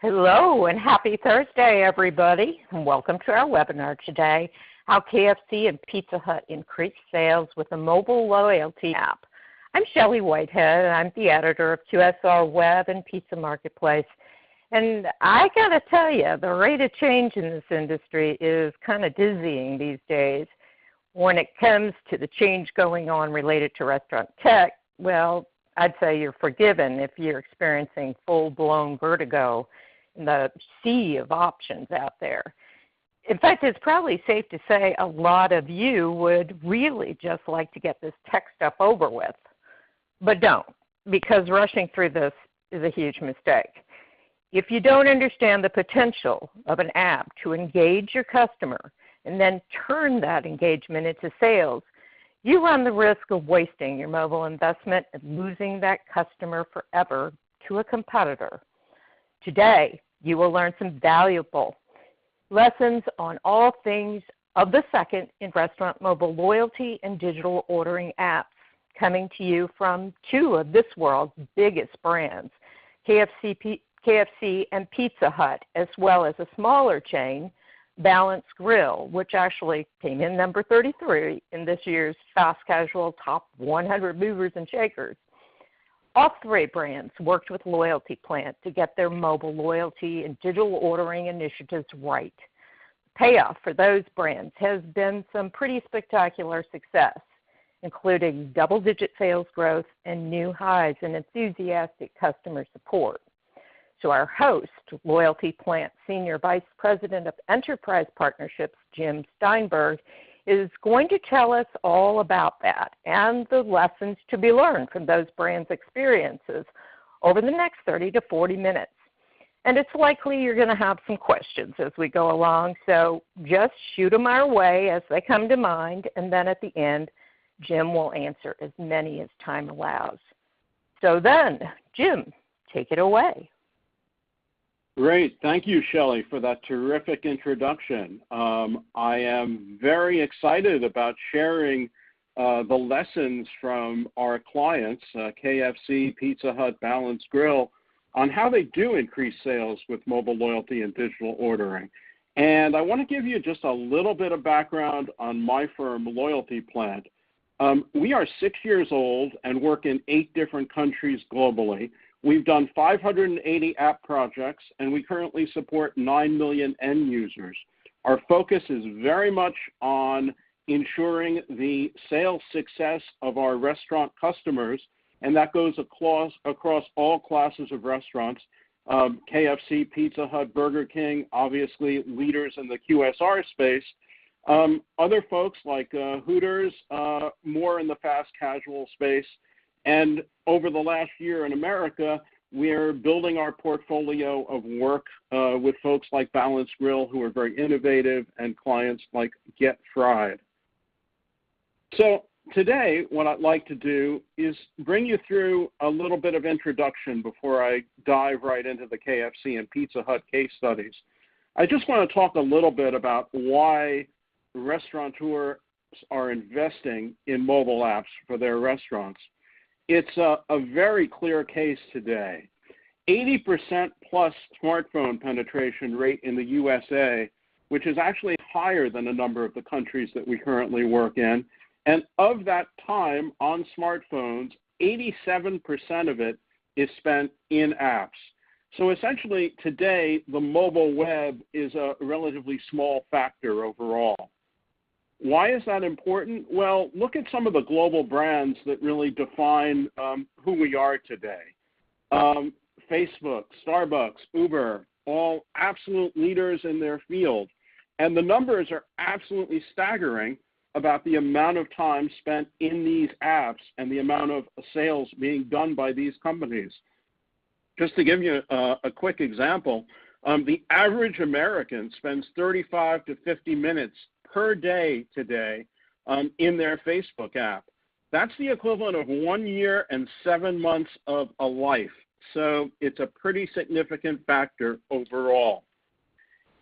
Hello and happy Thursday, everybody, and welcome to our webinar today, How KFC and Pizza Hut Increase Sales with a Mobile Loyalty App. I'm Shelley Whitehead, and I'm the editor of QSR Web and Pizza Marketplace. And I got to tell you, the rate of change in this industry is kind of dizzying these days. When it comes to the change going on related to restaurant tech, well, I'd say you're forgiven if you're experiencing full-blown vertigo in the sea of options out there. In fact, it's probably safe to say a lot of you would really just like to get this tech stuff over with. But don't, because rushing through this is a huge mistake. If you don't understand the potential of an app to engage your customer and then turn that engagement into sales, you run the risk of wasting your mobile investment and losing that customer forever to a competitor. Today, you will learn some valuable lessons on all things of the second in restaurant mobile loyalty and digital ordering apps, coming to you from two of this world's biggest brands, KFC and Pizza Hut, as well as a smaller chain, Balance Grill, which actually came in number 33 in this year's Fast Casual Top 100 Movers and Shakers. All three brands worked with LoyaltyPlant to get their mobile loyalty and digital ordering initiatives right. The payoff for those brands has been some pretty spectacular success, including double-digit sales growth and new highs in enthusiastic customer support. So our host, LoyaltyPlant Senior Vice President of Enterprise Partnerships, Jim Steinberg, is going to tell us all about that and the lessons to be learned from those brands' experiences over the next 30 to 40 minutes. And it's likely you're going to have some questions as we go along, so just shoot them our way as they come to mind, and then at the end, Jim will answer as many as time allows. So then, Jim, take it away. Great. Thank you, Shelley, for that terrific introduction. I am very excited about sharing the lessons from our clients, KFC, Pizza Hut, Balance Grill, on how they do increase sales with mobile loyalty and digital ordering. And I want to give you just a little bit of background on my firm, LoyaltyPlant. We are 6 years old and work in 8 different countries globally. We've done 580 app projects, and we currently support 9 million end users. Our focus is very much on ensuring the sales success of our restaurant customers, and that goes across all classes of restaurants. KFC, Pizza Hut, Burger King, obviously leaders in the QSR space. Other folks like Hooters, more in the fast casual space. And over the last year in America, we're building our portfolio of work with folks like Balance Grill, who are very innovative, and clients like Get Fried. So today, what I'd like to do is bring you through a little bit of introduction before I dive right into the KFC and Pizza Hut case studies. I just want to talk a little bit about why restaurateurs are investing in mobile apps for their restaurants. It's a very clear case today. 80% plus smartphone penetration rate in the USA, which is actually higher than a number of the countries that we currently work in. And of that time on smartphones, 87% of it is spent in apps. So essentially today, the mobile web is a relatively small factor overall. Why is that important? Well, look at some of the global brands that really define who we are today. Facebook, Starbucks, Uber, all absolute leaders in their field. And the numbers are absolutely staggering about the amount of time spent in these apps and the amount of sales being done by these companies. Just to give you a quick example, the average American spends 35 to 50 minutes per day today in their Facebook app. That's the equivalent of 1 year and 7 months of a life. So it's a pretty significant factor overall.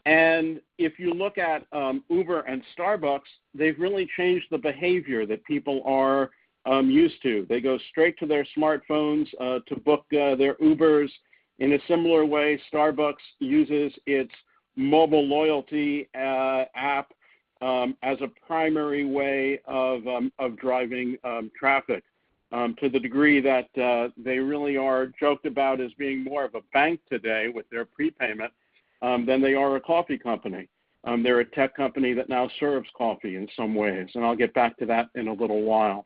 And if you look at Uber and Starbucks, they've really changed the behavior that people are used to. They go straight to their smartphones to book their Ubers. In a similar way, Starbucks uses its mobile loyalty app as a primary way of driving traffic, to the degree that they really are joked about as being more of a bank today with their prepayment than they are a coffee company. They're a tech company that now serves coffee in some ways, and I'll get back to that in a little while.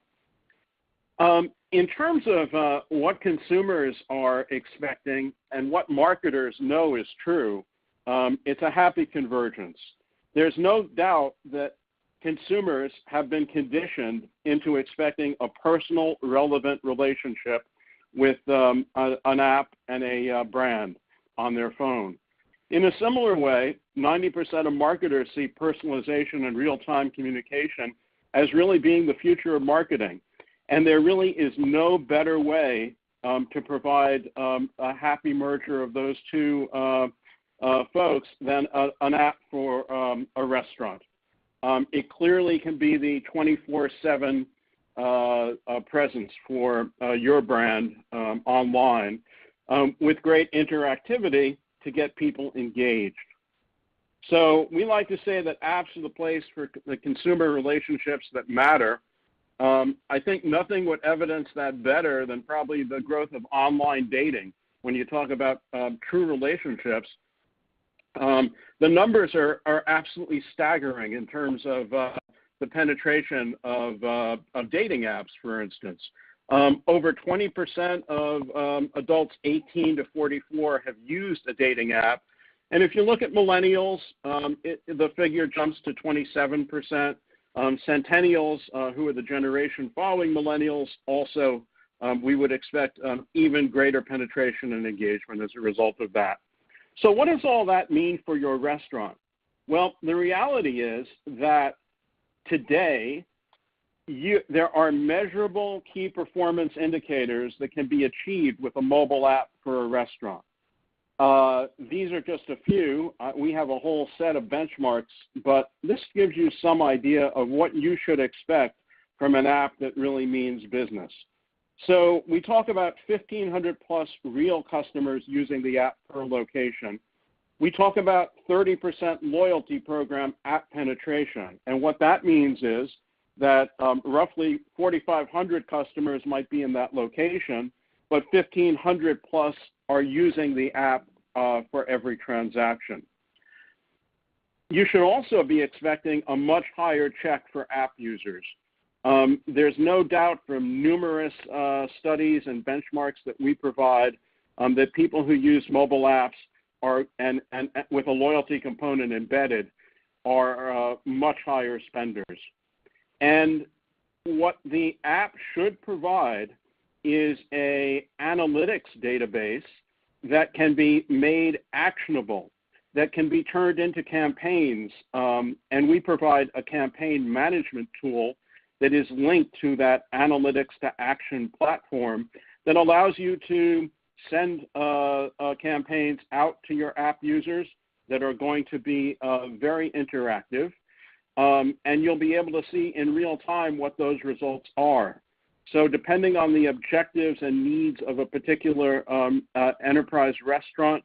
In terms of what consumers are expecting and what marketers know is true, it's a happy convergence. There's no doubt that consumers have been conditioned into expecting a personal, relevant relationship with an app and a brand on their phone. In a similar way, 90% of marketers see personalization and real-time communication as really being the future of marketing. And there really is no better way to provide a happy merger of those two folks than an app for a restaurant. It clearly can be the 24/7 presence for your brand online with great interactivity to get people engaged. So we like to say that apps are the place for the consumer relationships that matter. I think nothing would evidence that better than probably the growth of online dating. When you talk about true relationships, the numbers are absolutely staggering in terms of the penetration of dating apps, for instance. Over 20% of adults 18 to 44 have used a dating app. And if you look at millennials, the figure jumps to 27%. Centennials, who are the generation following millennials, also we would expect even greater penetration and engagement as a result of that. So what does all that mean for your restaurant? Well, the reality is that today there are measurable key performance indicators that can be achieved with a mobile app for a restaurant. These are just a few. We have a whole set of benchmarks, but this gives you some idea of what you should expect from an app that really means business. So we talk about 1,500 plus real customers using the app per location. We talk about 30% loyalty program app penetration. And what that means is that roughly 4,500 customers might be in that location, but 1,500 plus are using the app for every transaction. You should also be expecting a much higher check for app users. There's no doubt from numerous studies and benchmarks that we provide that people who use mobile apps are and with a loyalty component embedded are much higher spenders. And what the app should provide is an analytics database that can be made actionable, that can be turned into campaigns, and we provide a campaign management tool that is linked to that analytics to action platform that allows you to send campaigns out to your app users that are going to be very interactive, and you'll be able to see in real time what those results are. So depending on the objectives and needs of a particular enterprise restaurant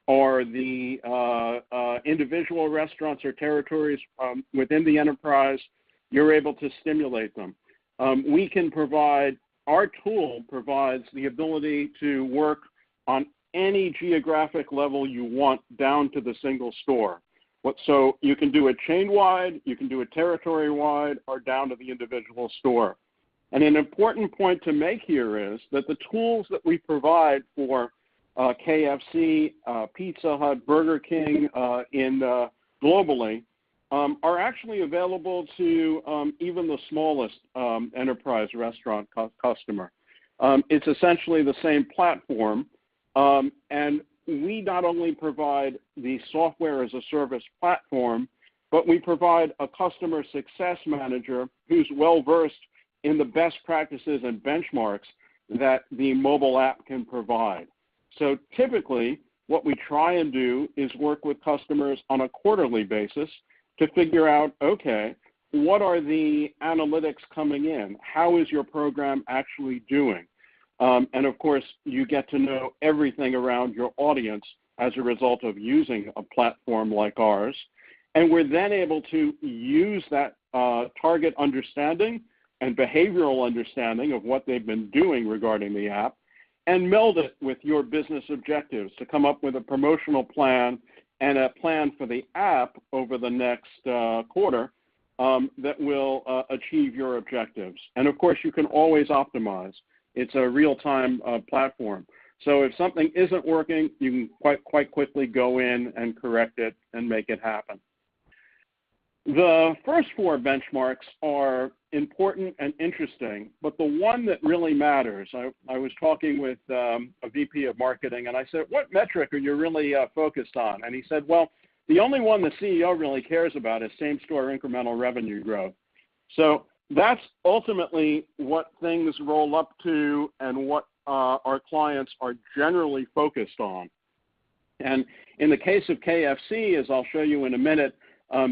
or the individual restaurants or territories within the enterprise, you're able to stimulate them. Our tool provides the ability to work on any geographic level you want down to the single store. So you can do it chain-wide, you can do it territory-wide, or down to the individual store. And an important point to make here is that the tools that we provide for KFC, Pizza Hut, Burger King globally are actually available to even the smallest enterprise restaurant customer. It's essentially the same platform, and we not only provide the software as a service platform, but we provide a customer success manager who's well-versed in the best practices and benchmarks that the mobile app can provide. So typically, what we try and do is work with customers on a quarterly basis to figure out, okay, what are the analytics coming in? How is your program actually doing? And of course, you get to know everything around your audience as a result of using a platform like ours. And we're then able to use that target understanding and behavioral understanding of what they've been doing regarding the app and meld it with your business objectives to come up with a promotional plan and a plan for the app over the next quarter that will achieve your objectives. And of course, you can always optimize. It's a real-time platform. So if something isn't working, you can quite quickly go in and correct it and make it happen. The first four benchmarks are important and interesting, but the one that really matters, I was talking with a VP of marketing, and I said, what metric are you really focused on? And he said, well, the only one the CEO really cares about is same-store incremental revenue growth. So that's ultimately what things roll up to and what our clients are generally focused on. And in the case of KFC, as I'll show you in a minute,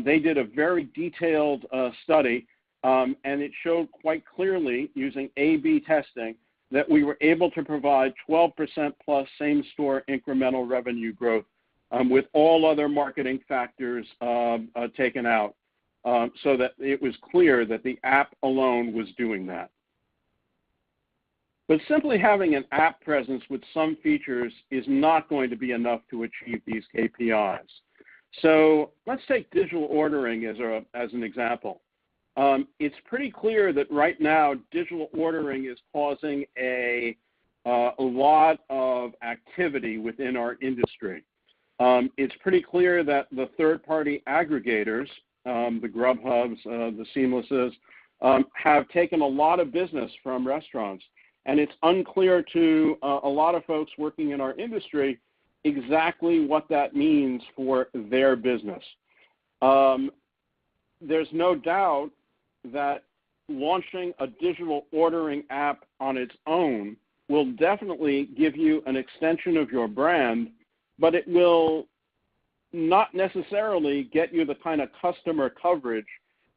they did a very detailed study, and it showed quite clearly using A/B testing that we were able to provide 12% plus same-store incremental revenue growth with all other marketing factors taken out, so that it was clear that the app alone was doing that. But simply having an app presence with some features is not going to be enough to achieve these KPIs. So let's take digital ordering as an example. It's pretty clear that right now digital ordering is causing a lot of activity within our industry. It's pretty clear that the third-party aggregators, the Grubhubs, the Seamlesses, have taken a lot of business from restaurants. And it's unclear to a lot of folks working in our industry exactly what that means for their business. There's no doubt that launching a digital ordering app on its own will definitely give you an extension of your brand, but it will not necessarily get you the kind of customer coverage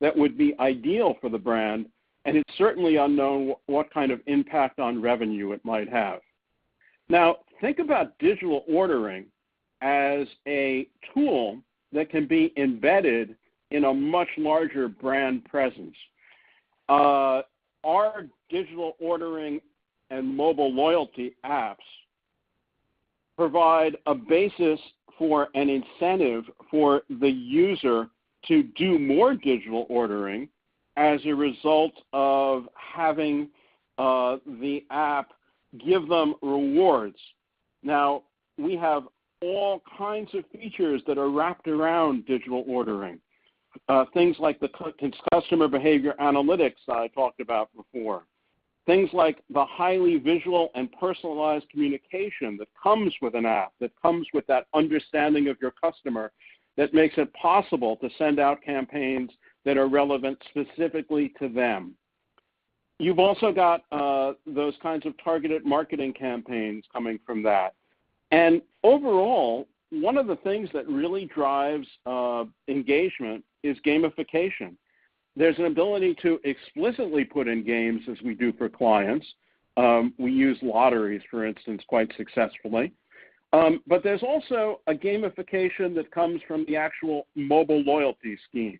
that would be ideal for the brand, and it's certainly unknown what kind of impact on revenue it might have. Now, think about digital ordering as a tool that can be embedded in a much larger brand presence. Our digital ordering and mobile loyalty apps provide a basis for an incentive for the user to do more digital ordering as a result of having the app give them rewards. Now, we have all kinds of features that are wrapped around digital ordering. Things like the customer behavior analytics that I talked about before. Things like the highly visual and personalized communication that comes with an app, that comes with that understanding of your customer, that makes it possible to send out campaigns that are relevant specifically to them. You've also got those kinds of targeted marketing campaigns coming from that. And overall, one of the things that really drives engagement is gamification. There's an ability to explicitly put in games, as we do for clients. We use lotteries, for instance, quite successfully. But there's also a gamification that comes from the actual mobile loyalty scheme.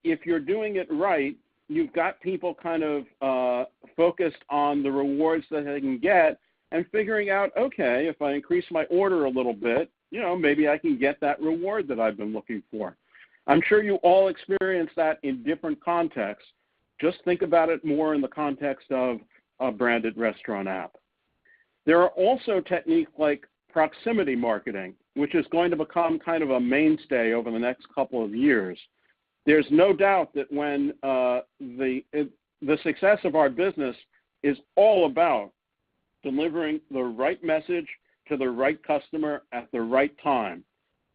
If you're doing it right, you've got people kind of focused on the rewards that they can get and figuring out, okay, if I increase my order a little bit, maybe I can get that reward that I've been looking for. I'm sure you all experience that in different contexts. Just think about it more in the context of a branded restaurant app. There are also techniques like proximity marketing, which is going to become kind of a mainstay over the next couple of years. There's no doubt that when the success of our business is all about delivering the right message to the right customer at the right time.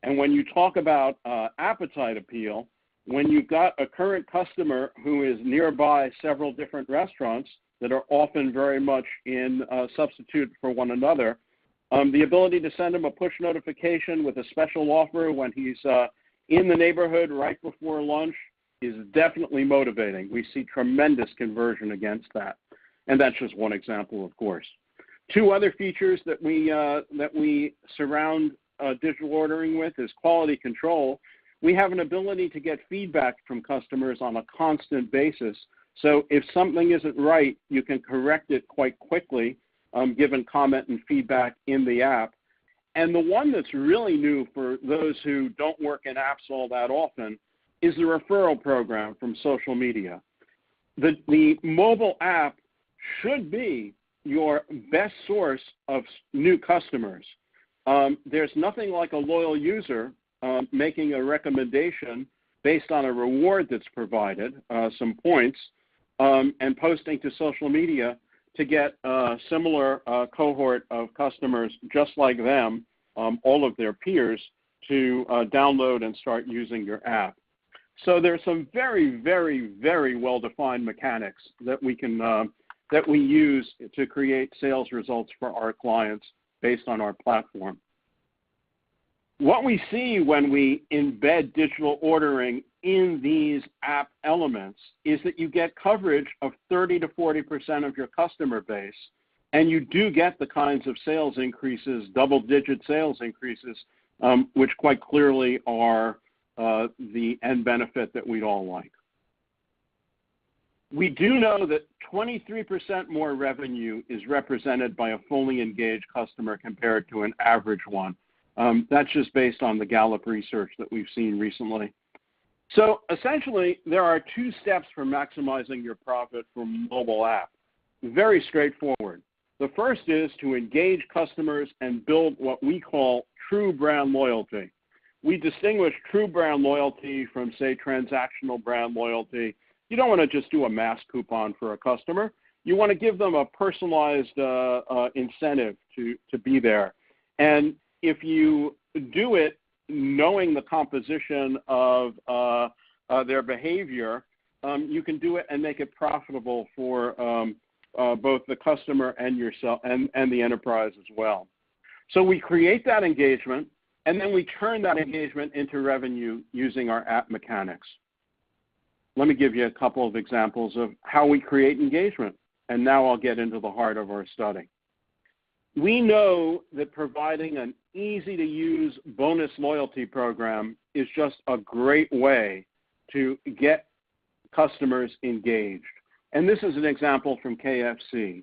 And when you talk about appetite appeal, when you've got a current customer who is nearby several different restaurants that are often very much in substitute for one another, the ability to send him a push notification with a special offer when he's in the neighborhood right before lunch is definitely motivating. We see tremendous conversion against that. And that's just one example, of course. Two other features that we surround digital ordering with is quality control. We have an ability to get feedback from customers on a constant basis. So if something isn't right, you can correct it quite quickly, given comment and feedback in the app. And the one that's really new for those who don't work in apps all that often is the referral program from social media. The mobile app should be your best source of new customers. There's nothing like a loyal user making a recommendation based on a reward that's provided, some points, and posting to social media to get a similar cohort of customers just like them, all of their peers, to download and start using your app. So there's some very, very, very well-defined mechanics that we can that we use to create sales results for our clients based on our platform. What we see when we embed digital ordering in these app elements is that you get coverage of 30 to 40% of your customer base, and you do get the kinds of sales increases, double-digit sales increases, which quite clearly are the end benefit that we'd all like. We do know that 23% more revenue is represented by a fully engaged customer compared to an average one. That's just based on the Gallup research that we've seen recently. So essentially, there are two steps for maximizing your profit from mobile app. Very straightforward. The first is to engage customers and build what we call true brand loyalty. We distinguish true brand loyalty from, say, transactional brand loyalty. You don't want to just do a mass coupon for a customer. You want to give them a personalized incentive to be there. And if you do it knowing the composition of their behavior, you can do it and make it profitable for both the customer and yourself and the enterprise as well. So we create that engagement, and then we turn that engagement into revenue using our app mechanics. Let me give you a couple of examples of how we create engagement, and now I'll get into the heart of our study. We know that providing an easy-to-use bonus loyalty program is just a great way to get customers engaged. And this is an example from KFC.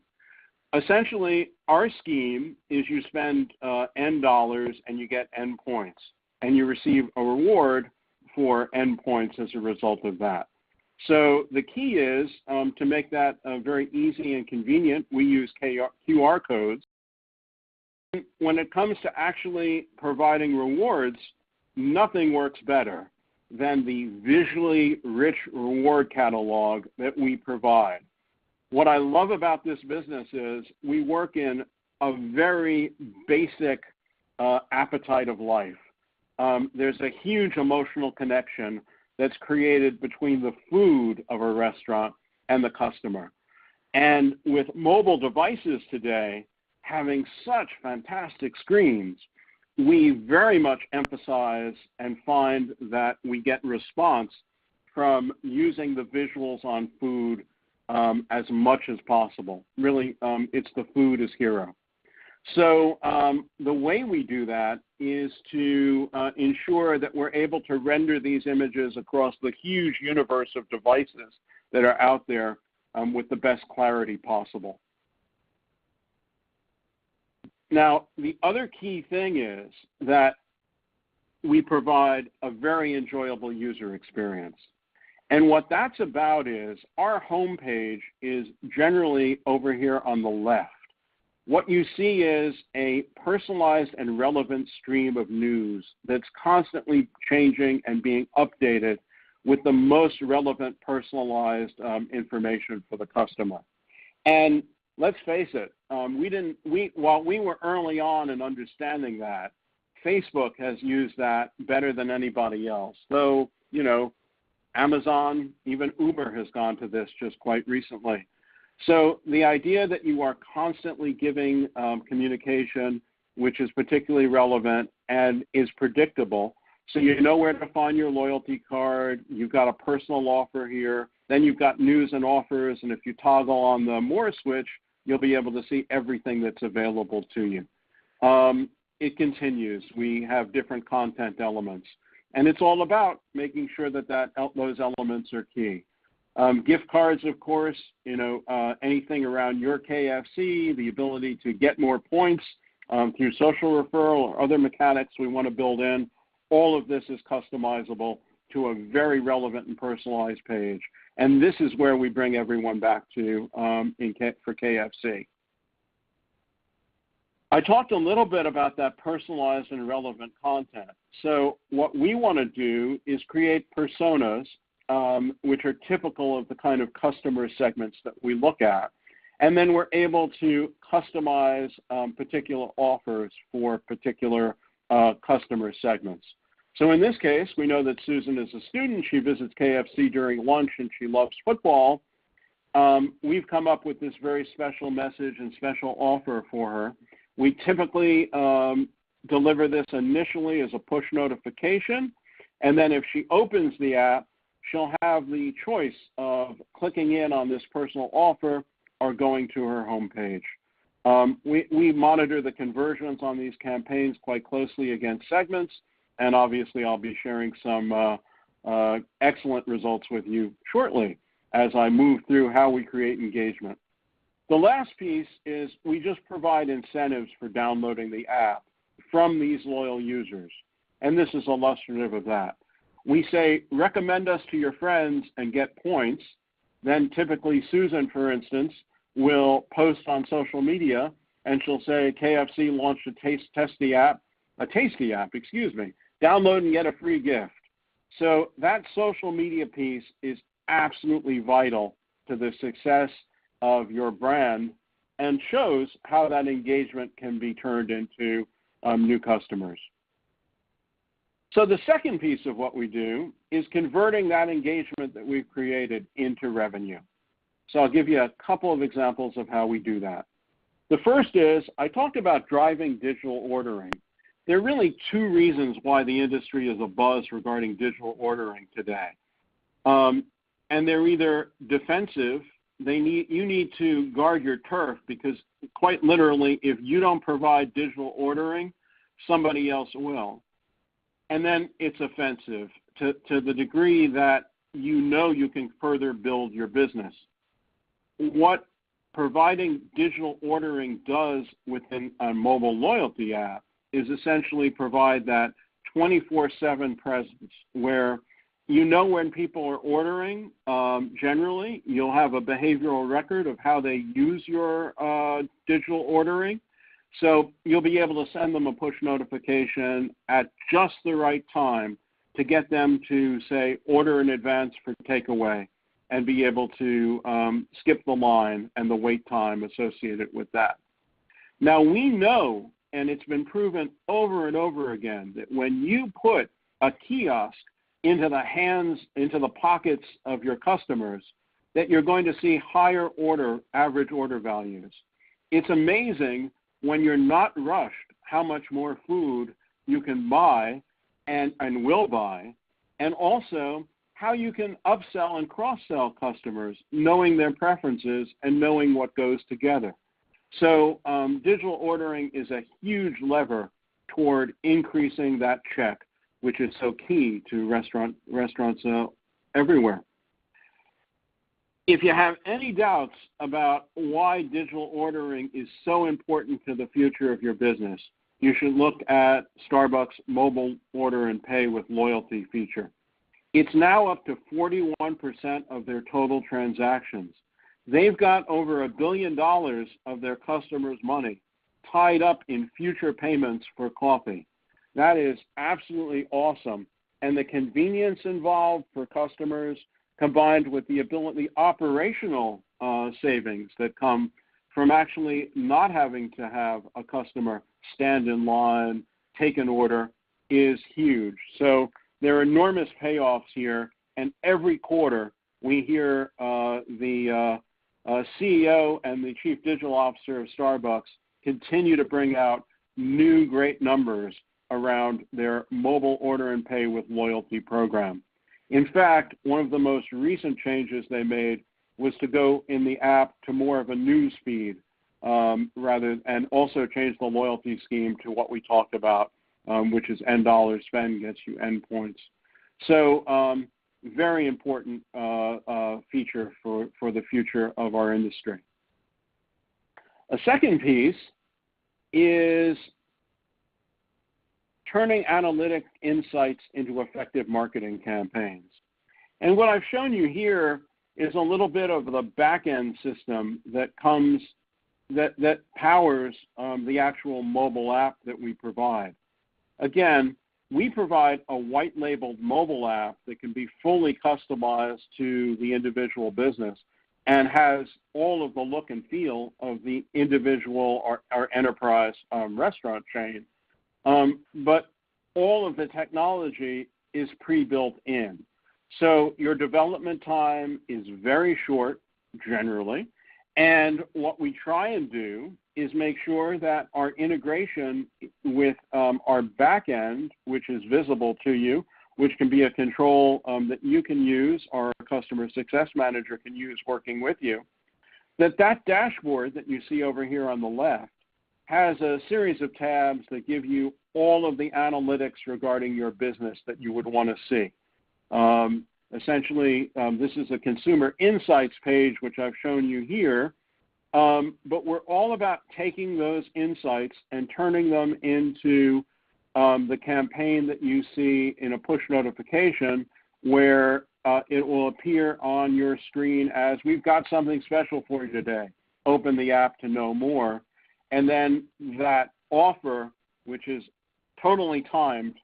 Essentially, our scheme is you spend N dollars and you get N points, and you receive a reward for N points as a result of that. So the key is to make that very easy and convenient. We use QR codes. When it comes to actually providing rewards, nothing works better than the visually rich reward catalog that we provide. What I love about this business is we work in a very basic appetite of life. There's a huge emotional connection that's created between the food of a restaurant and the customer. And with mobile devices today having such fantastic screens, we very much emphasize and find that we get response from using the visuals on food as much as possible. Really, it's the food is hero. So the way we do that is to ensure that we're able to render these images across the huge universe of devices that are out there with the best clarity possible. Now, the other key thing is that we provide a very enjoyable user experience. And what that's about is our homepage is generally over here on the left. What you see is a personalized and relevant stream of news that's constantly changing and being updated with the most relevant personalized information for the customer. And let's face it, while we were early on in understanding that, Facebook has used that better than anybody else. Though, you know, Amazon, even Uber has gone to this just quite recently. So the idea that you are constantly giving communication which is particularly relevant and is predictable, so you know where to find your loyalty card, you've got a personal offer here, Then you've got news and offers, and if you toggle on the more switch, you'll be able to see everything that's available to you. It continues. We have different content elements, and it's all about making sure that those elements are key. Gift cards, of course, anything around your KFC, the ability to get more points through social referral or other mechanics we want to build in. All of this is customizable to a very relevant and personalized page. And this is where we bring everyone back to for KFC. I talked a little bit about that personalized and relevant content. So what we want to do is create personas, which are typical of the kind of customer segments that we look at. And then we're able to customize particular offers for particular customer segments. So in this case, we know that Susan is a student. She visits KFC during lunch, and she loves football. We've come up with this very special message and special offer for her. We typically deliver this initially as a push notification, and then if she opens the app, she'll have the choice of clicking in on this personal offer or going to her homepage. We monitor the conversions on these campaigns quite closely against segments, and obviously I'll be sharing some excellent results with you shortly as I move through how we create engagement. The last piece is we just provide incentives for downloading the app from these loyal users, and this is illustrative of that. We say, recommend us to your friends and get points. Then typically Susan, for instance, will post on social media, and she'll say, KFC launched a tasty app, download and get a free gift. So that social media piece is absolutely vital to the success of your brand and shows how that engagement can be turned into new customers. So the second piece of what we do is converting that engagement that we've created into revenue. So I'll give you a couple of examples of how we do that. The first is I talked about driving digital ordering. There are really two reasons why the industry is abuzz regarding digital ordering today. And they're either defensive, you need to guard your turf because quite literally, if you don't provide digital ordering, somebody else will. And then it's offensive to the degree that you can further build your business. What providing digital ordering does within a mobile loyalty app is essentially provide that 24/7 presence where when people are ordering, generally, you'll have a behavioral record of how they use your digital ordering. So you'll be able to send them a push notification at just the right time to get them to, say, order in advance for takeaway and be able to skip the line and the wait time associated with that. Now, we know, and it's been proven over and over again, that when you put a kiosk into the pockets of your customers, that you're going to see higher average order values. It's amazing when you're not rushed how much more food you can buy and will buy, and also how you can upsell and cross-sell customers, knowing their preferences and knowing what goes together. So digital ordering is a huge lever toward increasing that check, which is so key to restaurants everywhere. If you have any doubts about why digital ordering is so important to the future of your business, you should look at Starbucks' mobile order and pay with loyalty feature. It's now up to 41% of their total transactions. They've got over $1 billion of their customers' money tied up in future payments for coffee. That is absolutely awesome. And the convenience involved for customers combined with the operational savings that come from actually not having to have a customer stand in line, take an order, is huge. So there are enormous payoffs here, and every quarter we hear the CEO and the Chief Digital Officer of Starbucks continue to bring out new great numbers around their mobile order and pay with loyalty program. In fact, one of the most recent changes they made was to go in the app to more of a news feed and also change the loyalty scheme to what we talked about, which is N dollars spend gets you N points. So very important feature for the future of our industry. A second piece is turning analytic insights into effective marketing campaigns. And what I've shown you here is a little bit of the back-end system that powers the actual mobile app that we provide. Again, we provide a white-labeled mobile app that can be fully customized to the individual business and has all of the look and feel of the individual or enterprise restaurant chain. But all of the technology is pre-built in. So your development time is very short, generally, and what we try and do is make sure that our integration with our back end, which is visible to you, which can be a control that you can use or a customer success manager can use working with you, that dashboard that you see over here on the left has a series of tabs that give you all of the analytics regarding your business that you would want to see. Essentially, this is a consumer insights page, which I've shown you here, but we're all about taking those insights and turning them into the campaign that you see in a push notification where it will appear on your screen as we've got something special for you today. Open the app to know more. And then that offer, which is totally timed,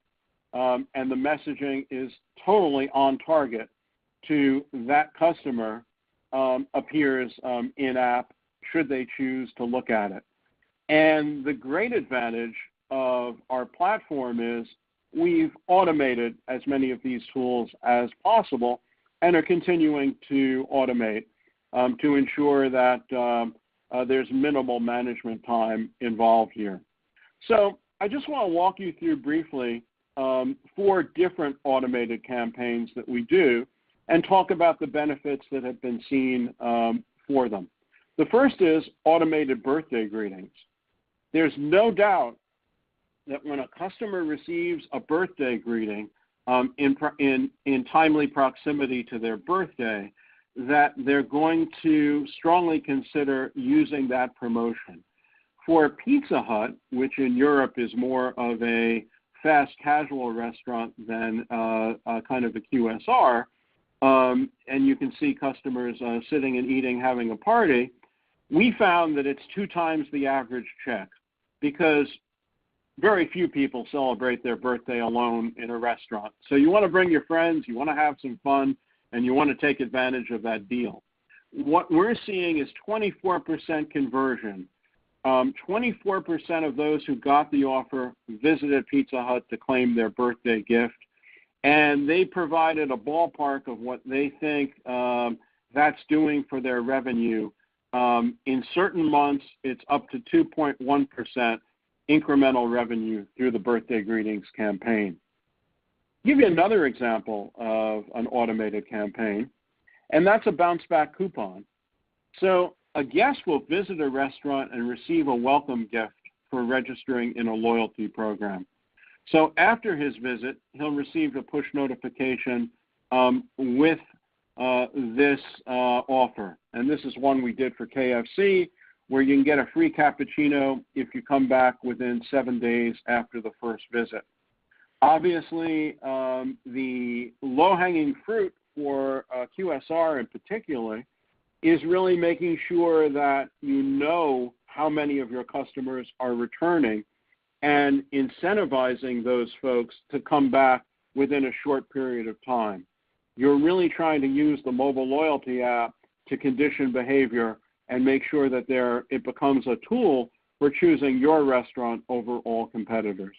and the messaging is totally on target to that customer, appears in-app should they choose to look at it. And the great advantage of our platform is we've automated as many of these tools as possible and are continuing to automate to ensure that there's minimal management time involved here. So I just want to walk you through briefly 4 different automated campaigns that we do and talk about the benefits that have been seen for them. The first is automated birthday greetings. There's no doubt that when a customer receives a birthday greeting in timely proximity to their birthday, that they're going to strongly consider using that promotion. For Pizza Hut, which in Europe is more of a fast casual restaurant than kind of a QSR, and you can see customers sitting and eating, having a party, we found that it's 2 times the average check because very few people celebrate their birthday alone in a restaurant. So you want to bring your friends, you want to have some fun, and you want to take advantage of that deal. What we're seeing is 24% conversion. 24% of those who got the offer visited Pizza Hut to claim their birthday gift, and they provided a ballpark of what they think that's doing for their revenue. In certain months, it's up to 2.1% incremental revenue through the birthday greetings campaign. I'll give you another example of an automated campaign, and that's a bounce back coupon. So a guest will visit a restaurant and receive a welcome gift for registering in a loyalty program. So after his visit, he'll receive a push notification with this offer. And this is one we did for KFC, where you can get a free cappuccino if you come back within 7 days after the first visit. Obviously, the low-hanging fruit for QSR in particular is really making sure that you know how many of your customers are returning and incentivizing those folks to come back within a short period of time. You're really trying to use the mobile loyalty app to condition behavior and make sure that it becomes a tool for choosing your restaurant over all competitors.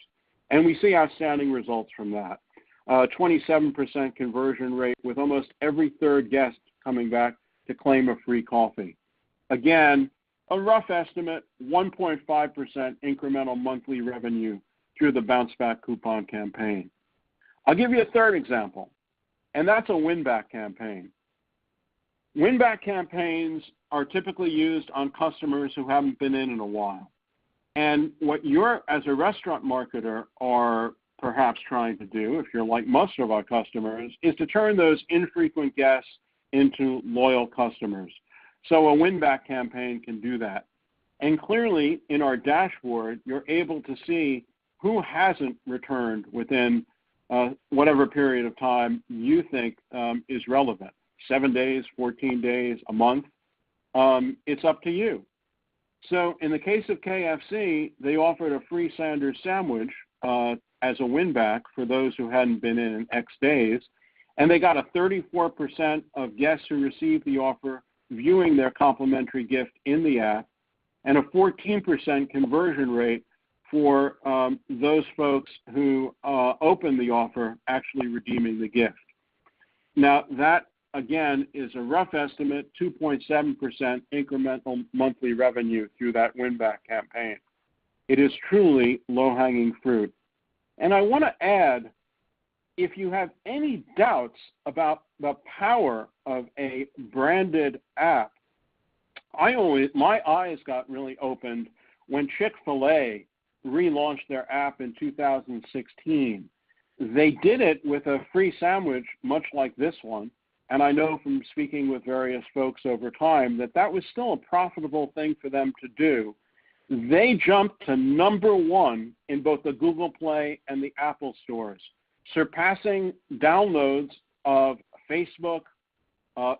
And we see outstanding results from that. 27% conversion rate with almost every 3rd guest coming back to claim a free coffee. Again, a rough estimate, 1.5% incremental monthly revenue through the bounce back coupon campaign. I'll give you a 3rd example. and that's a win-back campaign. Win-back campaigns are typically used on customers who haven't been in a while. And what you're, as a restaurant marketer, are perhaps trying to do, if you're like most of our customers, is to turn those infrequent guests into loyal customers. So a win-back campaign can do that. And clearly, in our dashboard, you're able to see who hasn't returned within whatever period of time you think is relevant. 7 days, 14 days, a month. It's up to you. So in the case of KFC, they offered a free Sanders sandwich as a win-back for those who hadn't been in X days. And they got a 34% of guests who received the offer viewing their complimentary gift in the app, and a 14% conversion rate for those folks who opened the offer actually redeeming the gift. Now, that, again, is a rough estimate, 2.7% incremental monthly revenue through that win-back campaign. It is truly low-hanging fruit. And I want to add, if you have any doubts about the power of a branded app, my eyes got really opened when Chick-fil-A relaunched their app in 2016. They did it with a free sandwich, much like this one. And I know from speaking with various folks over time that that was still a profitable thing for them to do. They jumped to #1 in both the Google Play and the Apple stores, surpassing downloads of Facebook,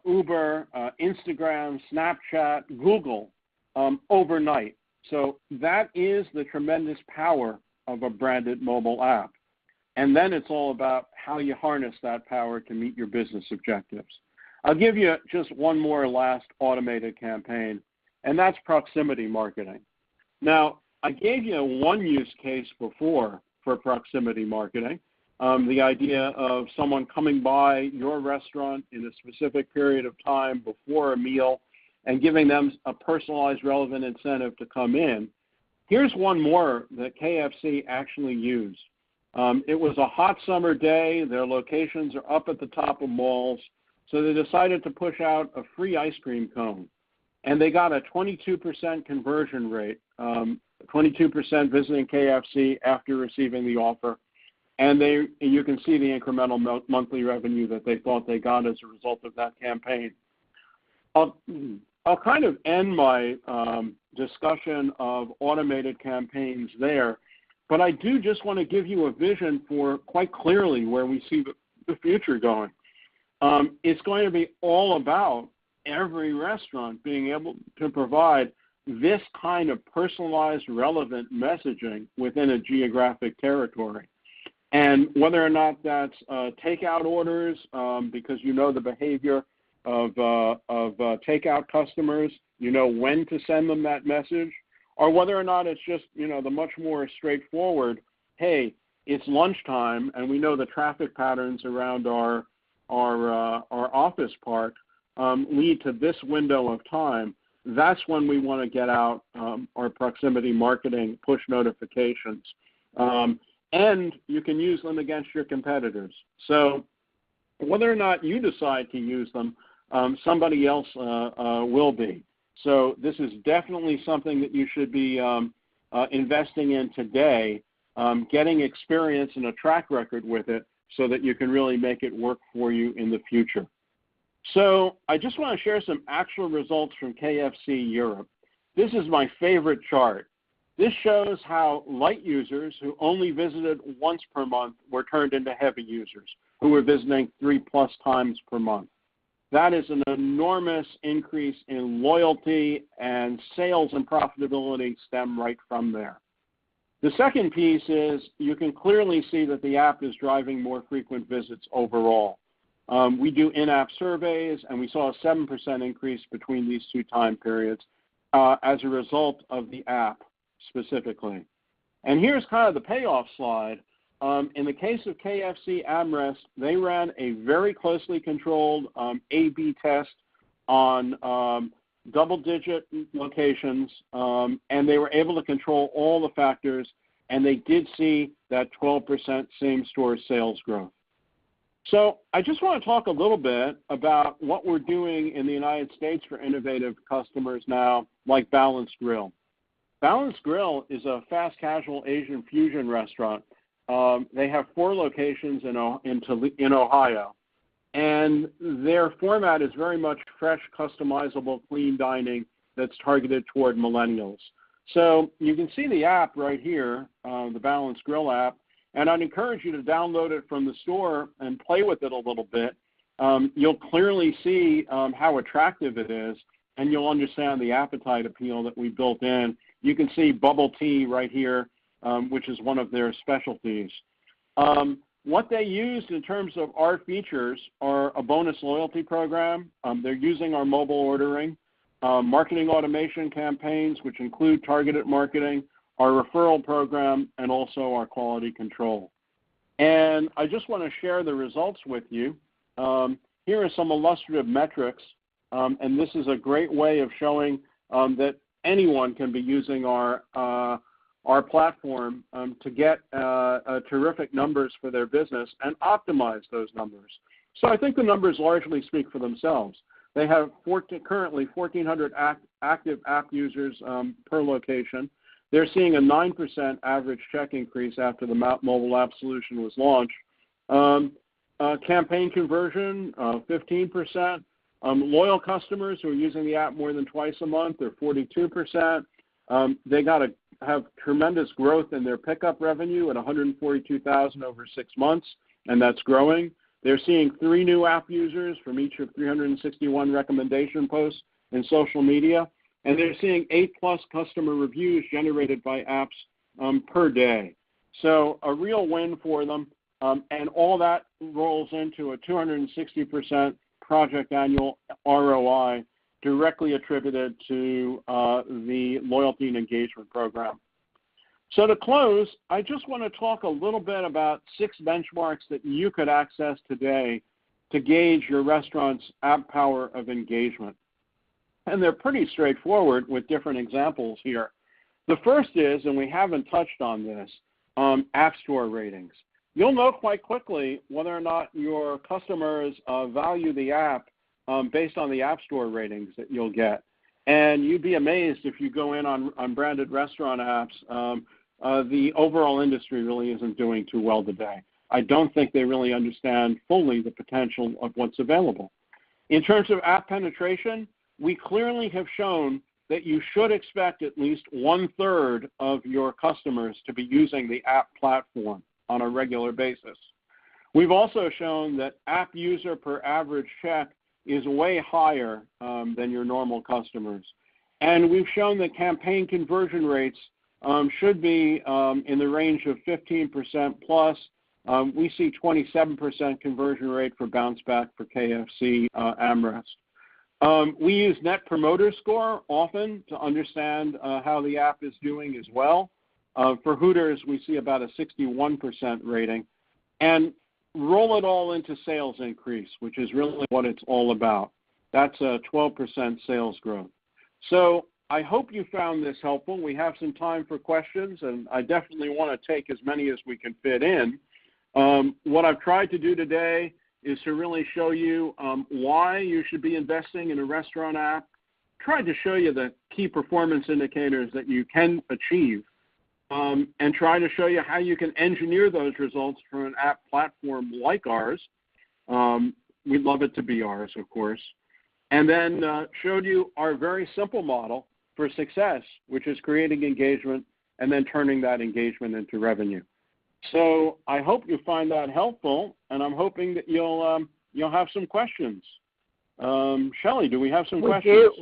Uber, Instagram, Snapchat, Google overnight. So that is the tremendous power of a branded mobile app. And then it's all about how you harness that power to meet your business objectives. I'll give you just one more last automated campaign, and that's proximity marketing. Now, I gave you one use case before for proximity marketing, the idea of someone coming by your restaurant in a specific period of time before a meal and giving them a personalized, relevant incentive to come in. Here's one more that KFC actually used. It was a hot summer day. Their locations are up at the top of malls, so they decided to push out a free ice cream cone. And they got a 22% conversion rate, 22% visiting KFC after receiving the offer. And you can see the incremental monthly revenue that they thought they got as a result of that campaign. I'll kind of end my discussion of automated campaigns there, but I do just want to give you a vision for quite clearly where we see the future going. It's going to be all about every restaurant being able to provide this kind of personalized, relevant messaging within a geographic territory. And whether or not that's takeout orders, because you know the behavior of takeout customers, you know when to send them that message, or whether or not it's just, the much more straightforward, hey, it's lunchtime and we know the traffic patterns around our office park lead to this window of time. That's when we want to get out our proximity marketing push notifications. And you can use them against your competitors. So whether or not you decide to use them, somebody else will be. So this is definitely something that you should be investing in today, getting experience and a track record with it so that you can really make it work for you in the future. So I just want to share some actual results from KFC Europe. This is my favorite chart. This shows how light users who only visited once per month were turned into heavy users who were visiting 3+ times per month. That is an enormous increase in loyalty, and sales and profitability stem right from there. The second piece is you can clearly see that the app is driving more frequent visits overall. We do in-app surveys, and we saw a 7% increase between these two time periods as a result of the app specifically. And here's kind of the payoff slide. In the case of KFC AmRest, they ran a very closely controlled A/B test on double-digit locations, and they were able to control all the factors, and they did see that 12% same-store sales growth. So I just want to talk a little bit about what we're doing in the United States for innovative customers now, like Balanced Grill. Balanced Grill is a fast casual Asian fusion restaurant. They have 4 locations in Ohio, and their format is very much fresh, customizable, clean dining that's targeted toward millennials. So you can see the app right here, the Balanced Grill app, and I'd encourage you to download it from the store and play with it a little bit. You'll clearly see how attractive it is, and you'll understand the appetite appeal that we built in. You can see bubble tea right here, which is one of their specialties. What they used in terms of our features are a bonus loyalty program. They're using our mobile ordering, marketing automation campaigns, which include targeted marketing, our referral program, and also our quality control. And I just want to share the results with you. Here are some illustrative metrics, and this is a great way of showing that anyone can be using our platform to get terrific numbers for their business and optimize those numbers. So I think the numbers largely speak for themselves. They have currently 1,400 active app users per location. They're seeing a 9% average check increase after the mobile app solution was launched. Campaign conversion, 15%. Loyal customers who are using the app more than twice a month are 42%. They have tremendous growth in their pickup revenue at $142,000 over 6 months, and that's growing. They're seeing 3 new app users from each of 361 recommendation posts in social media, and they're seeing 8+ customer reviews generated by apps per day. So a real win for them, and all that rolls into a 260% project annual ROI directly attributed to the loyalty and engagement program. So to close, I just want to talk a little bit about 6 benchmarks that you could access today to gauge your restaurant's app power of engagement. And they're pretty straightforward with different examples here. The first is, and we haven't touched on this, App Store ratings. You'll know quite quickly whether or not your customers value the app based on the App Store ratings that you'll get. And you'd be amazed if you go in on branded restaurant apps, the overall industry really isn't doing too well today. I don't think they really understand fully the potential of what's available. In terms of app penetration, we clearly have shown that you should expect at least 1/3 of your customers to be using the app platform on a regular basis. We've also shown that app user per average check is way higher than your normal customers. And we've shown that campaign conversion rates should be in the range of 15% plus. We see 27% conversion rate for Bounce Back for KFC AmRest. We use Net Promoter Score often to understand how the app is doing as well. For Hooters, we see about a 61% rating. And roll it all into sales increase, which is really what it's all about. That's a 12% sales growth. So I hope you found this helpful. We have some time for questions, and I definitely want to take as many as we can fit in. What I've tried to do today is to really show you why you should be investing in a restaurant app, tried to show you the key performance indicators that you can achieve, and try to show you how you can engineer those results from an app platform like ours. We'd love it to be ours, of course. And then showed you our very simple model for success, which is creating engagement and then turning that engagement into revenue. So I hope you find that helpful, and I'm hoping that you'll have some questions. Shelley, do we have some questions?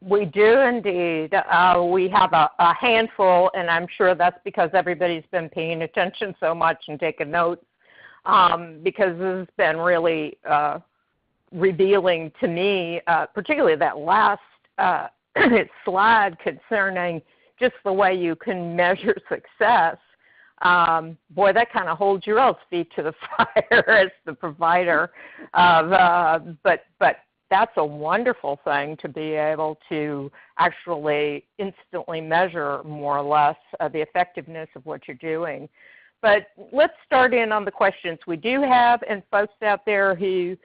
We do indeed. We have a handful, and I'm sure that's because everybody's been paying attention so much and taking notes, because this has been really revealing to me, particularly that last slide concerning just the way you can measure success. Boy, that kind of holds your own feet to the fire as the provider. But that's a wonderful thing to be able to actually instantly measure more or less the effectiveness of what you're doing. But let's start in on the questions we do have, and folks out there who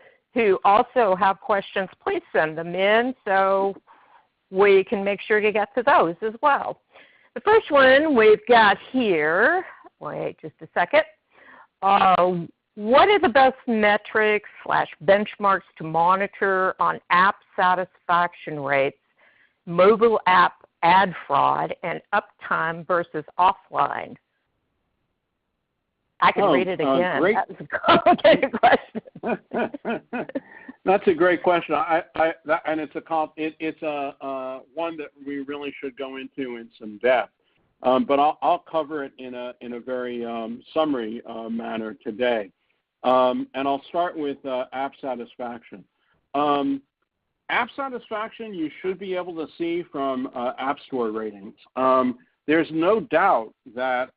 also have questions, please send them in so we can make sure to get to those as well. The first one we've got here, wait just a second. What are the best metrics / benchmarks to monitor on app satisfaction rates, mobile app ad fraud, and uptime versus offline? I can read it again. Great. That's a complicated question. That's a great question. And it's a one that we really should go into in some depth. But I'll cover it in a very summary manner today. And I'll start with app satisfaction. App satisfaction you should be able to see from App Store ratings. There's no doubt that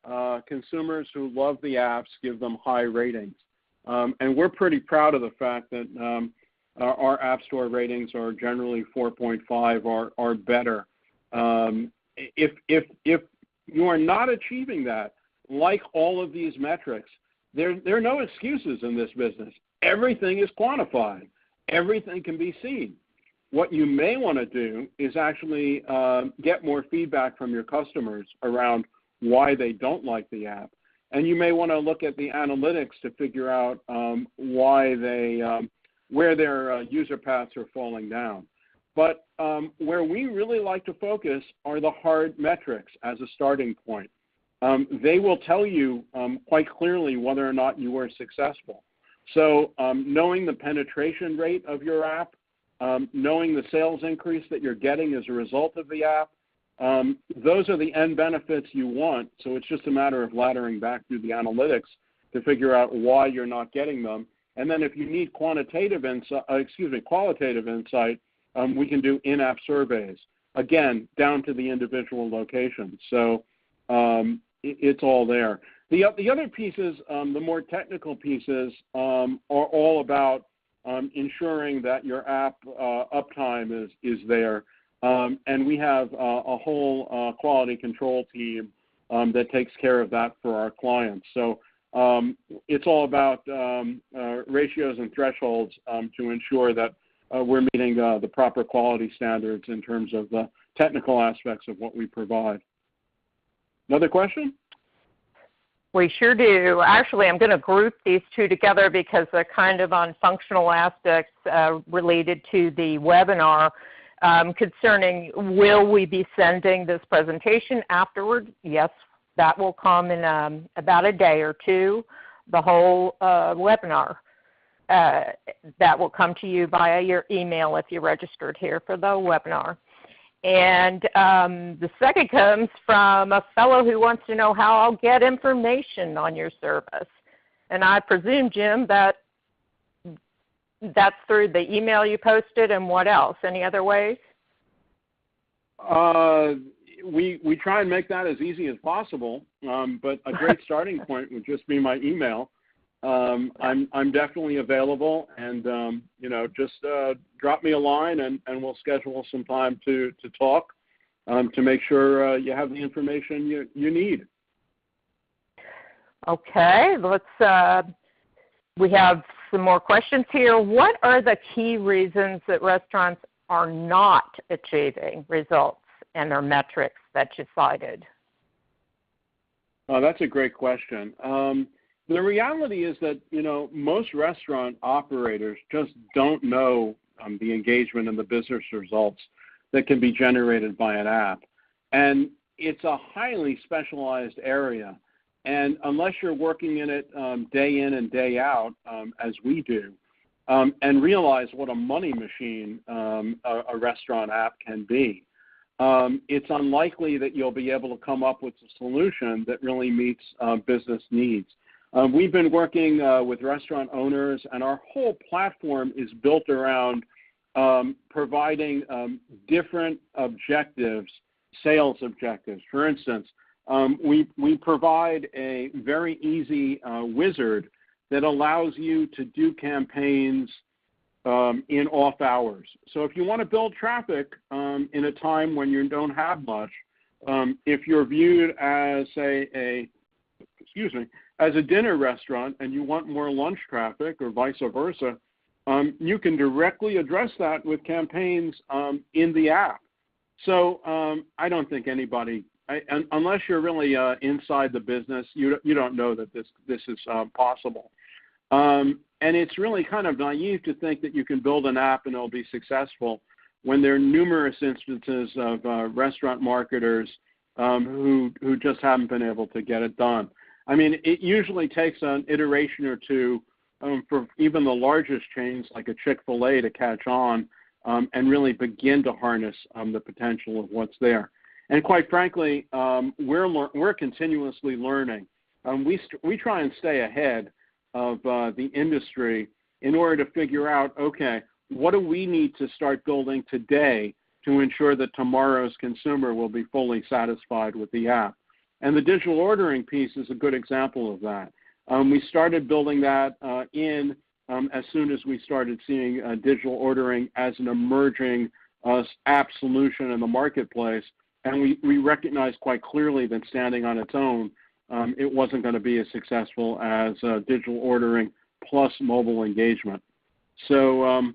consumers who love the apps give them high ratings. And we're pretty proud of the fact that our App Store ratings are generally 4.5 or better. If you are not achieving that, like all of these metrics, there are no excuses in this business. Everything is quantified. Everything can be seen. What you may want to do is actually get more feedback from your customers around why they don't like the app. And you may want to look at the analytics to figure out why where their user paths are falling down. But where we really like to focus are the hard metrics as a starting point. They will tell you quite clearly whether or not you were successful. So knowing the penetration rate of your app, knowing the sales increase that you're getting as a result of the app, those are the end benefits you want. So it's just a matter of laddering back through the analytics to figure out why you're not getting them. And then if you need qualitative insight, we can do in-app surveys, again, down to the individual location. So it's all there. The other pieces, the more technical pieces, are all about ensuring that your app uptime is there. And we have a whole quality control team that takes care of that for our clients. So it's all about ratios and thresholds to ensure that we're meeting the proper quality standards in terms of the technical aspects of what we provide. Another question? We sure do. Actually, I'm going to group these two together because they're kind of on functional aspects related to the webinar concerning will we be sending this presentation afterward? Yes, that will come in about a day or two, the whole webinar. That will come to you via your email if you're registered here for the webinar. And the second comes from a fellow who wants to know how I'll get information on your service. And I presume, Jim, that that's through the email you posted, and what else? Any other ways? We try and make that as easy as possible, but a great starting point would just be my email. I'm definitely available, and just drop me a line, and we'll schedule some time to talk to make sure you have the information you need. Okay, we have some more questions here. What are the key reasons that restaurants are not achieving results and their metrics that you cited? That's a great question. The reality is that, most restaurant operators just don't know the engagement and the business results that can be generated by an app. And it's a highly specialized area. And unless you're working in it day in and day out, as we do, and realize what a money machine a restaurant app can be, it's unlikely that you'll be able to come up with a solution that really meets business needs. We've been working with restaurant owners, and our whole platform is built around providing different objectives, sales objectives. For instance, we provide a very easy wizard that allows you to do campaigns in off hours. So if you want to build traffic in a time when you don't have much, if you're viewed as, say, as a dinner restaurant and you want more lunch traffic or vice versa, you can directly address that with campaigns in the app. So I don't think anybody, unless you're really inside the business, you don't know that this is possible. And it's really kind of naive to think that you can build an app and it'll be successful when there are numerous instances of restaurant marketers who just haven't been able to get it done. I mean, it usually takes an iteration or two for even the largest chains like a Chick-fil-A to catch on and really begin to harness the potential of what's there. And quite frankly, we're continuously learning. We try and stay ahead of the industry in order to figure out, okay, what do we need to start building today to ensure that tomorrow's consumer will be fully satisfied with the app? And the digital ordering piece is a good example of that. We started building that as soon as we started seeing digital ordering as an emerging app solution in the marketplace. And we recognized quite clearly that standing on its own, it wasn't going to be as successful as digital ordering plus mobile engagement. So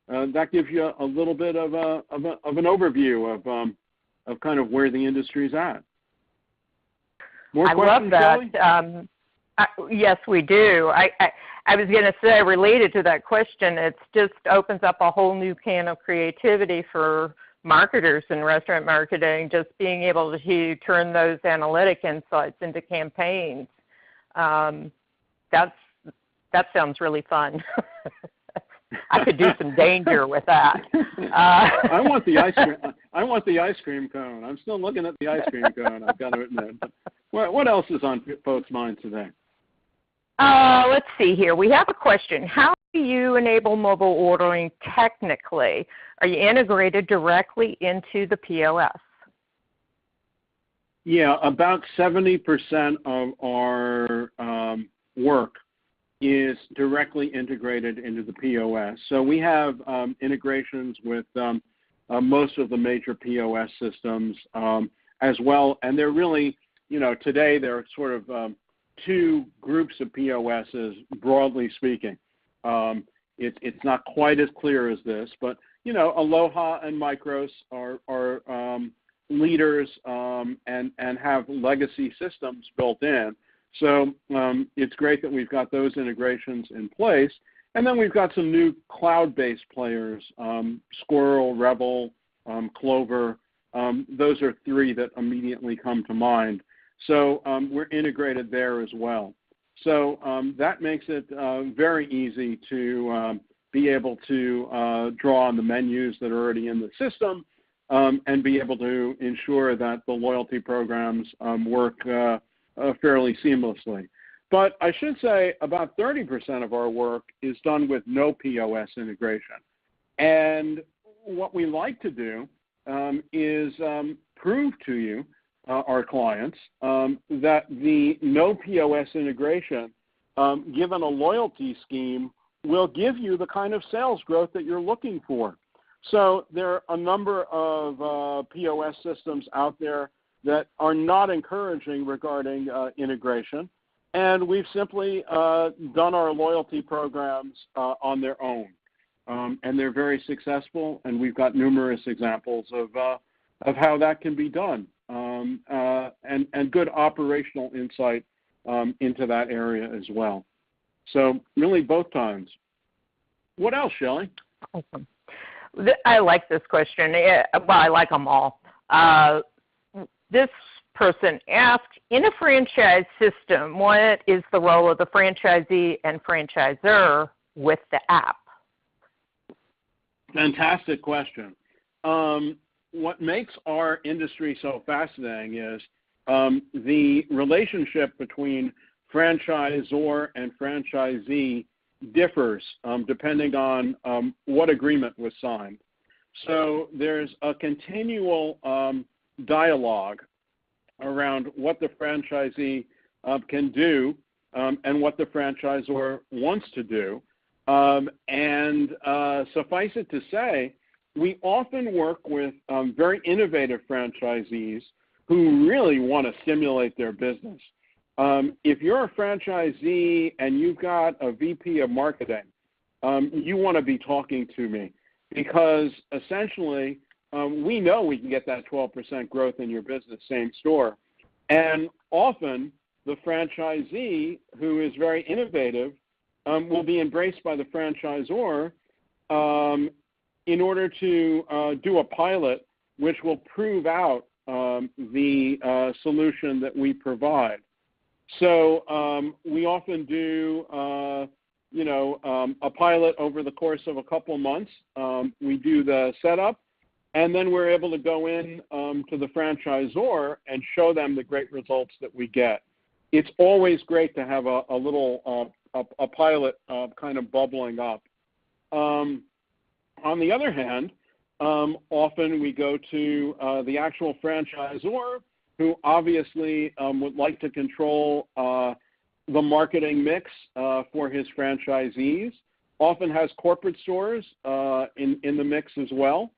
that gives you a little bit of an overview of kind of where the industry's at. More I questions, love that. Yes, we do. I was going to say, related to that question, it just opens up a whole new can of creativity for marketers in restaurant marketing, just being able to turn those analytic insights into campaigns. That sounds really fun. I could do some danger with that. I want the ice cream. I want the ice cream cone. I'm still looking at the ice cream cone, I've got to admit. What else is on folks' minds today? Let's see here. We have a question. How do you enable mobile ordering technically? Are you integrated directly into the POS? Yeah, about 70% of our work is directly integrated into the POS. So we have integrations with most of the major POS systems as well. And they're really, today there are sort of two groups of POSs, broadly speaking. It's not quite as clear as this, but, Aloha and Micros are leaders and have legacy systems built in. So it's great that we've got those integrations in place. And then we've got some new cloud-based players, Squirrel, Revel, Clover. Those are three that immediately come to mind. So we're integrated there as well. So that makes it very easy to be able to draw on the menus that are already in the system and be able to ensure that the loyalty programs work fairly seamlessly. But I should say about 30% of our work is done with no POS integration. And what we like to do is prove to you, our clients, that the no POS integration, given a loyalty scheme, will give you the kind of sales growth that you're looking for. So there are a number of POS systems out there that are not encouraging regarding integration, and we've simply done our loyalty programs on their own, and they're very successful. And we've got numerous examples of how that can be done, and good operational insight into that area as well. So really both times. What else, Shelley? Awesome. I like this question. Well, I like them all. This person asked, in a franchise system, what is the role of the franchisee and franchisor with the app? Fantastic question. What makes our industry so fascinating is the relationship between franchisor and franchisee differs depending on what agreement was signed. So there's a continual dialogue around what the franchisee can do and what the franchisor wants to do. And suffice it to say, we often work with very innovative franchisees who really want to stimulate their business. If you're a franchisee and you've got a VP of marketing, you want to be talking to me because essentially we know we can get that 12% growth in your business, same store. And often the franchisee who is very innovative will be embraced by the franchisor in order to do a pilot which will prove out the solution that we provide. So we often do, a pilot over the course of a couple months. We do the setup, and then we're able to go in to the franchisor and show them the great results that we get. It's always great to have a little a pilot kind of bubbling up. On the other hand, often we go to the actual franchisor who obviously would like to control the marketing mix for his franchisees, often has corporate stores in the mix as well.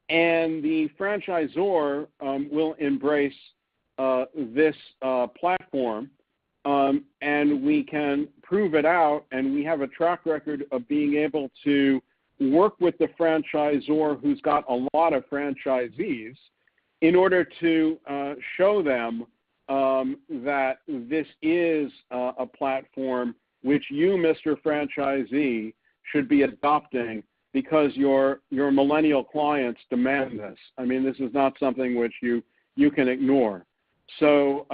And the franchisor will embrace this platform, and we can prove it out, and we have a track record of being able to work with the franchisor who's got a lot of franchisees in order to show them that this is a platform which you, Mr. Franchisee, should be adopting because your millennial clients demand this. I mean, this is not something which you can ignore. So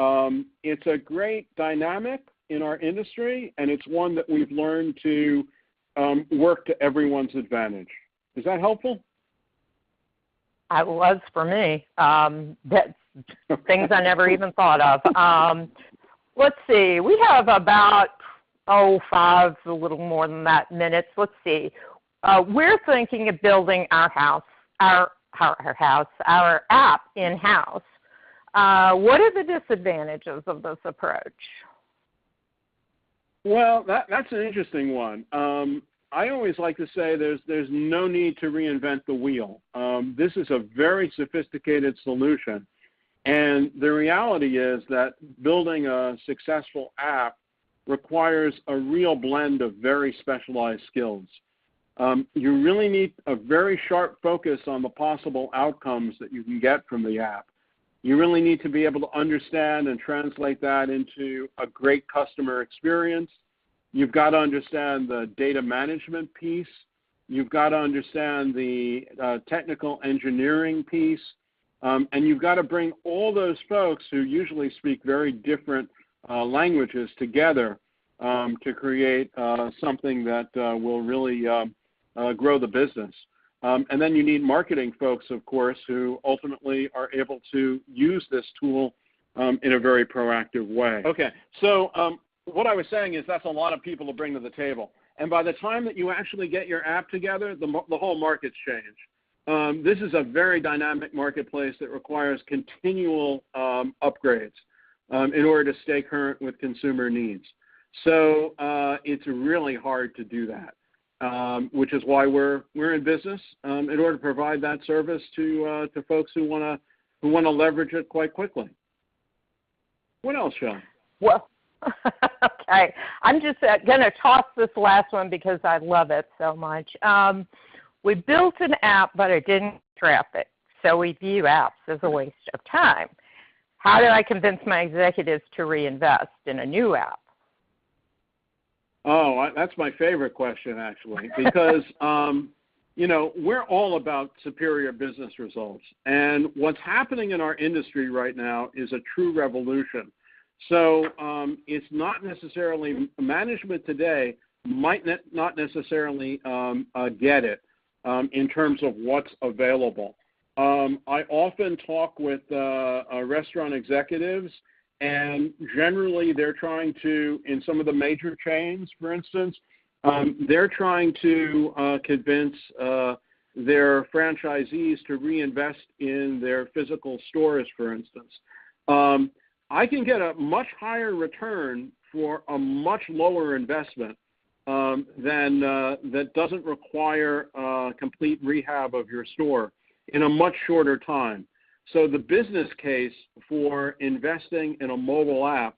it's a great dynamic in our industry, and it's one that we've learned to work to everyone's advantage. Is that helpful? It was for me. That's things I never even thought of. Let's see. We have about, 5, a little more than that, minutes. Let's see. We're thinking of building our app in-house. What are the disadvantages of this approach? Well, that's an interesting one. I always like to say there's no need to reinvent the wheel. This is a very sophisticated solution. And the reality is that building a successful app requires a real blend of very specialized skills. You really need a very sharp focus on the possible outcomes that you can get from the app. You really need to be able to understand and translate that into a great customer experience. You've got to understand the data management piece. You've got to understand the technical engineering piece. And you've got to bring all those folks who usually speak very different languages together to create something that will really grow the business. And then you need marketing folks, of course, who ultimately are able to use this tool in a very proactive way. Okay, so what I was saying is that's a lot of people to bring to the table. And by the time that you actually get your app together, the whole market's changed. This is a very dynamic marketplace that requires continual upgrades in order to stay current with consumer needs. So it's really hard to do that, which is why we're in business in order to provide that service to folks who want to leverage it quite quickly. What else, Sean? Well, okay. I'm just going to toss this last one because I love it so much. We built an app, but it didn't traffic, so we view apps as a waste of time. How do I convince my executives to reinvest in a new app? Oh, that's my favorite question, actually, because, we're all about superior business results. And what's happening in our industry right now is a true revolution. So it's not necessarily, management today might not necessarily get it in terms of what's available. I often talk with restaurant executives, and generally they're trying to, in some of the major chains, for instance, they're trying to convince their franchisees to reinvest in their physical stores, for instance. I can get a much higher return for a much lower investment than that doesn't require complete rehab of your store in a much shorter time. So the business case for investing in a mobile app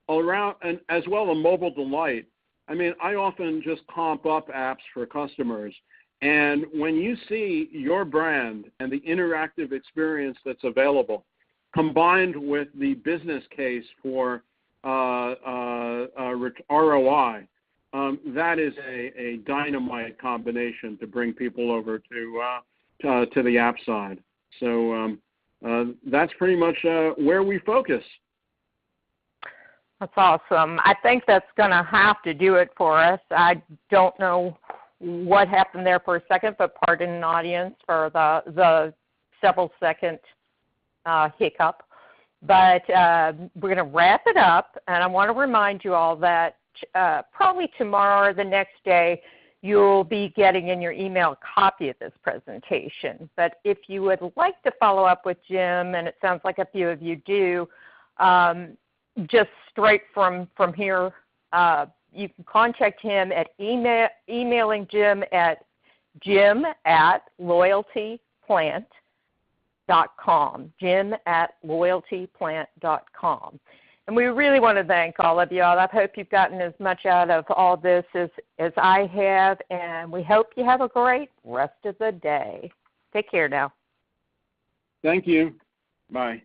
around, and as well a mobile delight. I mean, I often just comp up apps for customers. And when you see your brand and the interactive experience that's available, combined with the business case for ROI, that is a dynamite combination to bring people over to the app side. So that's pretty much where we focus. That's awesome. I think that's going to have to do it for us. I don't know what happened there for a second, but pardon an audience for the several second hiccup. But we're going to wrap it up, and I want to remind you all that probably tomorrow or the next day you'll be getting in your email a copy of this presentation. But if you would like to follow up with Jim, and it sounds like a few of you do, just straight from here, you can contact him at emailing Jim at jim@loyaltyplant.com, jim@loyaltyplant.com. And we really want to thank all of you all. I hope you've gotten as much out of all this as I have, and we hope you have a great rest of the day. Take care now. Thank you. Bye.